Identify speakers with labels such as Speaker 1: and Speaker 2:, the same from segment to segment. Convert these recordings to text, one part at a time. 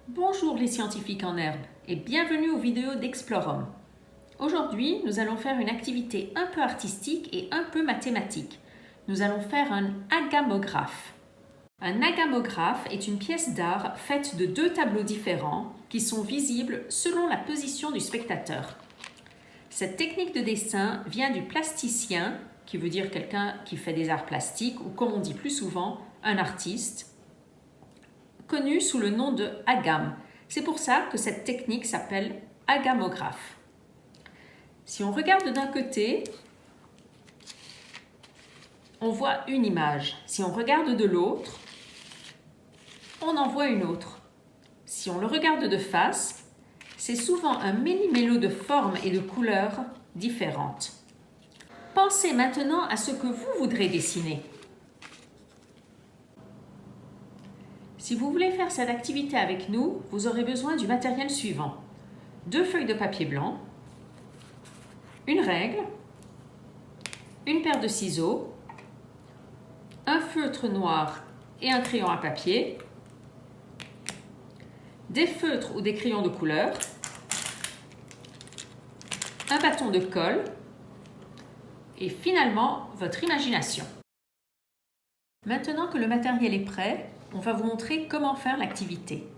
Speaker 1: Bonjour les scientifiques en herbe et bienvenue aux vidéos d'Explorum. Aujourd'hui, nous allons faire une activité un peu artistique et un peu mathématique. Nous allons faire un agamographe. Un agamographe est une pièce d'art faite de deux tableaux différents qui sont visibles selon la position du spectateur. Cette technique de dessin vient du plasticien, qui veut dire quelqu'un qui fait des arts plastiques ou comme on dit plus souvent, un artiste, connu sous le nom de agame. C'est pour ça que cette technique s'appelle agamographe. Si on regarde d'un côté, on voit une image. Si on regarde de l'autre, on en voit une autre. Si on le regarde de face, c'est souvent un méli-mélo de formes et de couleurs différentes. Pensez maintenant à ce que vous voudrez dessiner. Si vous voulez faire cette activité avec nous, vous aurez besoin du matériel suivant. 2 feuilles de papier blanc, une règle, une paire de ciseaux, un feutre noir et un crayon à papier, des feutres ou des crayons de couleur, un bâton de colle et finalement votre imagination. Maintenant que le matériel est prêt, on va vous montrer comment faire l'activité.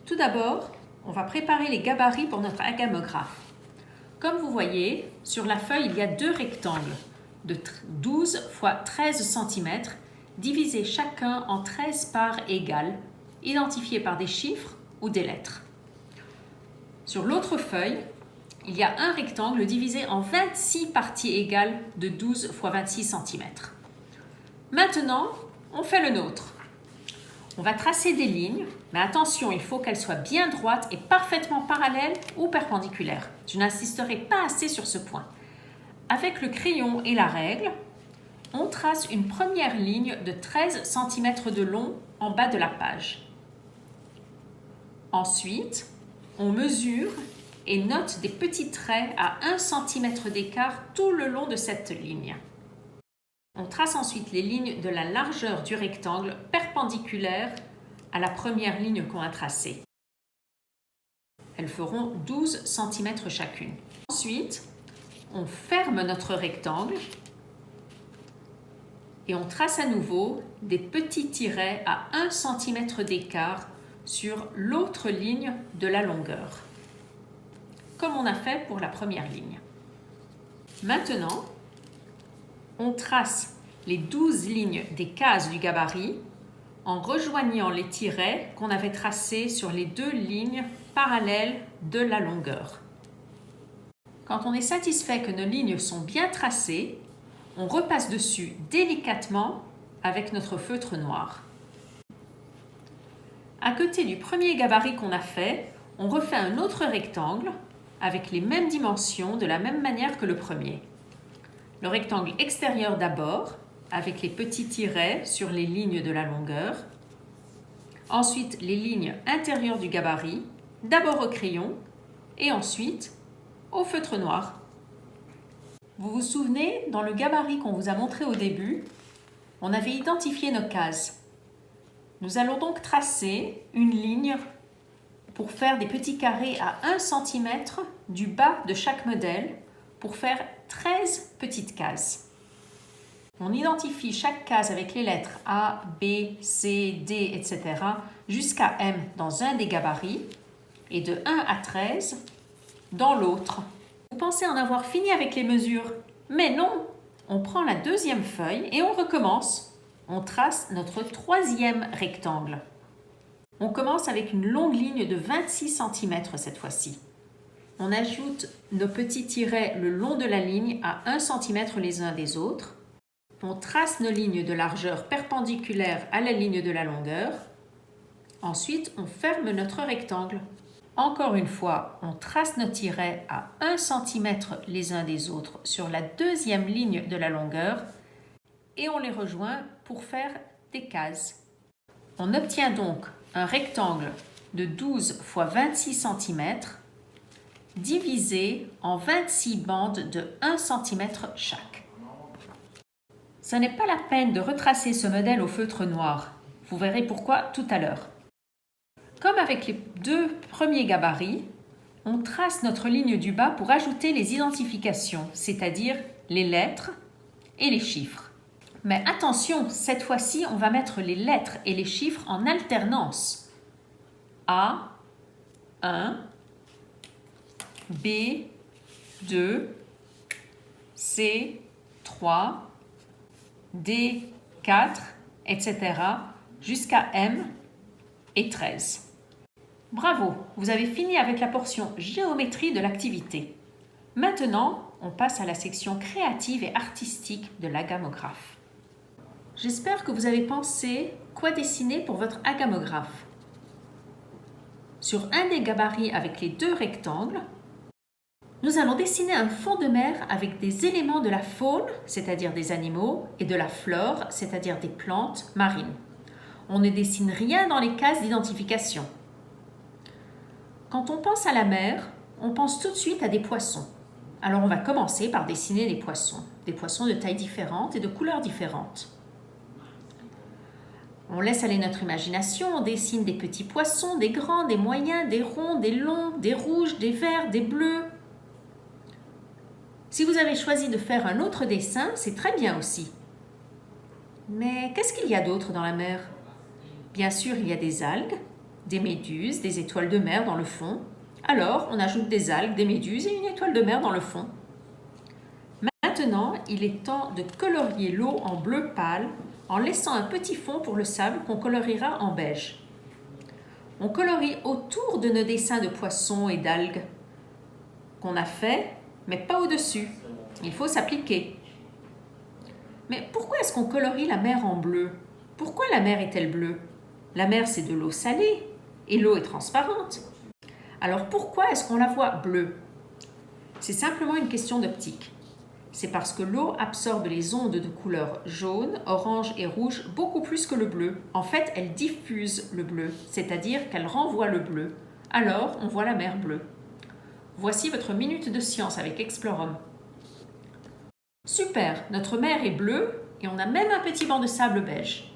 Speaker 1: Tout d'abord, on va préparer les gabarits pour notre agamographe. Comme vous voyez, sur la feuille, il y a 2 rectangles de 12 x 13 cm, divisés chacun en 13 parts égales, identifiées par des chiffres ou des lettres. Sur l'autre feuille, il y a un rectangle divisé en 26 parties égales de 12 x 26 cm. Maintenant, on fait le nôtre. On va tracer des lignes, mais attention, il faut qu'elles soient bien droites et parfaitement parallèles ou perpendiculaires. Je n'insisterai pas assez sur ce point. Avec le crayon et la règle, on trace une première ligne de 13 cm de long en bas de la page. Ensuite, on mesure et note des petits traits à 1 cm d'écart tout le long de cette ligne. On trace ensuite les lignes de la largeur du rectangle perpendiculaires à la première ligne qu'on a tracée. Elles feront 12 cm chacune. Ensuite, on ferme notre rectangle et on trace à nouveau des petits tirets à 1 cm d'écart sur l'autre ligne de la longueur, comme on a fait pour la première ligne. Maintenant, on trace les 12 lignes des cases du gabarit en rejoignant les tirets qu'on avait tracés sur les 2 lignes parallèles de la longueur. Quand on est satisfait que nos lignes sont bien tracées, on repasse dessus délicatement avec notre feutre noir. À côté du premier gabarit qu'on a fait, on refait un autre rectangle avec les mêmes dimensions de la même manière que le premier. Le rectangle extérieur d'abord, avec les petits tirets sur les lignes de la longueur. Ensuite, les lignes intérieures du gabarit, d'abord au crayon et ensuite au feutre noir. Vous vous souvenez, dans le gabarit qu'on vous a montré au début, on avait identifié nos cases. Nous allons donc tracer une ligne pour faire des petits carrés à 1 cm du bas de chaque modèle pour faire 13 petites cases. On identifie chaque case avec les lettres A, B, C, D, etc. jusqu'à M dans un des gabarits et de 1 à 13 dans l'autre. Vous pensez en avoir fini avec les mesures, mais non! On prend la deuxième feuille et on recommence. On trace notre troisième rectangle. On commence avec une longue ligne de 26 cm cette fois-ci. On ajoute nos petits tirets le long de la ligne à 1 cm les uns des autres. On trace nos lignes de largeur perpendiculaires à la ligne de la longueur. Ensuite, on ferme notre rectangle. Encore une fois, on trace nos tirets à 1 cm les uns des autres sur la deuxième ligne de la longueur et on les rejoint pour faire des cases. On obtient donc un rectangle de 12 x 26 cm divisé en 26 bandes de 1 cm chaque. Ce n'est pas la peine de retracer ce modèle au feutre noir. Vous verrez pourquoi tout à l'heure. Comme avec les deux premiers gabarits, on trace notre ligne du bas pour ajouter les identifications, c'est-à-dire les lettres et les chiffres. Mais attention, cette fois-ci, on va mettre les lettres et les chiffres en alternance. A, 1, B, 2, C, 3, D, 4, etc. jusqu'à M et 13. Bravo, vous avez fini avec la portion géométrie de l'activité. Maintenant, on passe à la section créative et artistique de l'agamographe. J'espère que vous avez pensé quoi dessiner pour votre agamographe. Sur un des gabarits avec les deux rectangles, nous allons dessiner un fond de mer avec des éléments de la faune, c'est-à-dire des animaux, et de la flore, c'est-à-dire des plantes marines. On ne dessine rien dans les cases d'identification. Quand on pense à la mer, on pense tout de suite à des poissons. Alors on va commencer par dessiner des poissons de tailles différentes et de couleurs différentes. On laisse aller notre imagination, on dessine des petits poissons, des grands, des moyens, des ronds, des longs, des rouges, des verts, des bleus. Si vous avez choisi de faire un autre dessin, c'est très bien aussi. Mais qu'est-ce qu'il y a d'autre dans la mer? Bien sûr, il y a des algues, des méduses, des étoiles de mer dans le fond. Alors, on ajoute des algues, des méduses et une étoile de mer dans le fond. Maintenant, il est temps de colorier l'eau en bleu pâle en laissant un petit fond pour le sable qu'on coloriera en beige. On colorie autour de nos dessins de poissons et d'algues qu'on a fait, mais pas au-dessus. Il faut s'appliquer. Mais pourquoi est-ce qu'on colorie la mer en bleu? Pourquoi la mer est-elle bleue? La mer, c'est de l'eau salée et l'eau est transparente. Alors pourquoi est-ce qu'on la voit bleue? C'est simplement une question d'optique. C'est parce que l'eau absorbe les ondes de couleur jaune, orange et rouge beaucoup plus que le bleu. En fait, elle diffuse le bleu, c'est-à-dire qu'elle renvoie le bleu. Alors, on voit la mer bleue. Voici votre minute de science avec Explorum. Super, notre mer est bleue et on a même un petit banc de sable beige.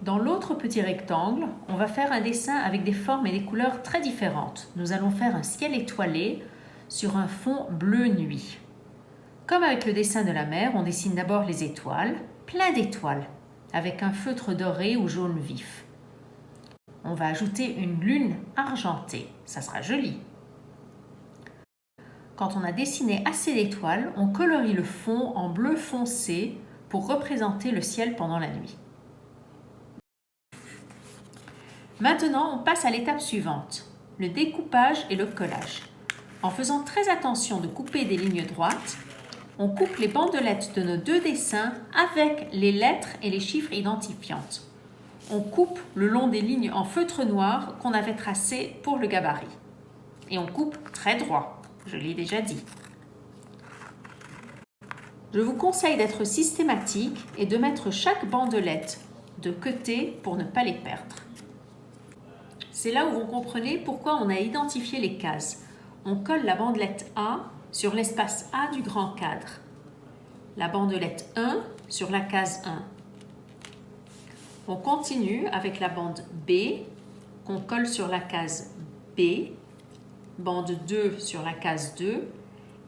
Speaker 1: Dans l'autre petit rectangle, on va faire un dessin avec des formes et des couleurs très différentes. Nous allons faire un ciel étoilé sur un fond bleu nuit. Comme avec le dessin de la mer, on dessine d'abord les étoiles, plein d'étoiles, avec un feutre doré ou jaune vif. On va ajouter une lune argentée, ça sera joli. Quand on a dessiné assez d'étoiles, on colorie le fond en bleu foncé pour représenter le ciel pendant la nuit. Maintenant, on passe à l'étape suivante, le découpage et le collage. En faisant très attention de couper des lignes droites, on coupe les bandelettes de nos deux dessins avec les lettres et les chiffres identifiantes. On coupe le long des lignes en feutre noir qu'on avait tracées pour le gabarit. Et on coupe très droit, je l'ai déjà dit. Je vous conseille d'être systématique et de mettre chaque bandelette de côté pour ne pas les perdre. C'est là où vous comprenez pourquoi on a identifié les cases. On colle la bandelette A sur l'espace A du grand cadre, la bandelette 1 sur la case 1. On continue avec la bande B qu'on colle sur la case B, bande 2 sur la case 2,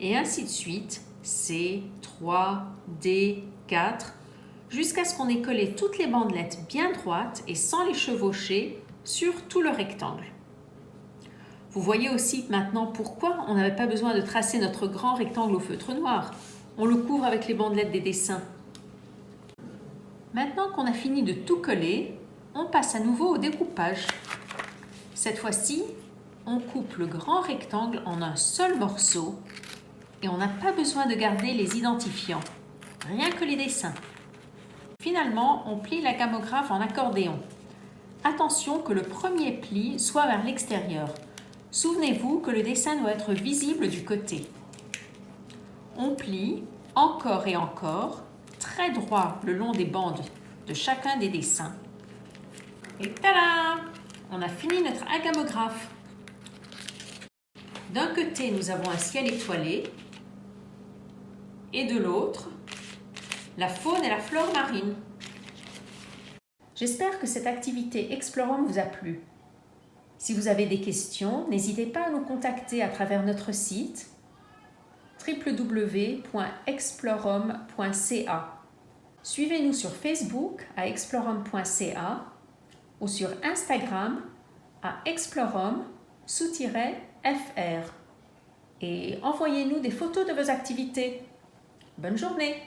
Speaker 1: et ainsi de suite, C, 3, D, 4, jusqu'à ce qu'on ait collé toutes les bandelettes bien droites et sans les chevaucher sur tout le rectangle. Vous voyez aussi maintenant pourquoi on n'avait pas besoin de tracer notre grand rectangle au feutre noir. On le couvre avec les bandelettes des dessins. Maintenant qu'on a fini de tout coller, on passe à nouveau au découpage. Cette fois-ci, on coupe le grand rectangle en un seul morceau et on n'a pas besoin de garder les identifiants, rien que les dessins. Finalement, on plie la gamographe en accordéon. Attention que le premier pli soit vers l'extérieur. Souvenez-vous que le dessin doit être visible du côté. On plie encore et encore, très droit le long des bandes de chacun des dessins. Et tada! On a fini notre agamographe. D'un côté, nous avons un ciel étoilé et de l'autre, la faune et la flore marine. J'espère que cette activité Explorum vous a plu. Si vous avez des questions, n'hésitez pas à nous contacter à travers notre site www.explorum.ca. Suivez-nous sur Facebook à explorum.ca ou sur Instagram à explorum_fr. Et envoyez-nous des photos de vos activités. Bonne journée!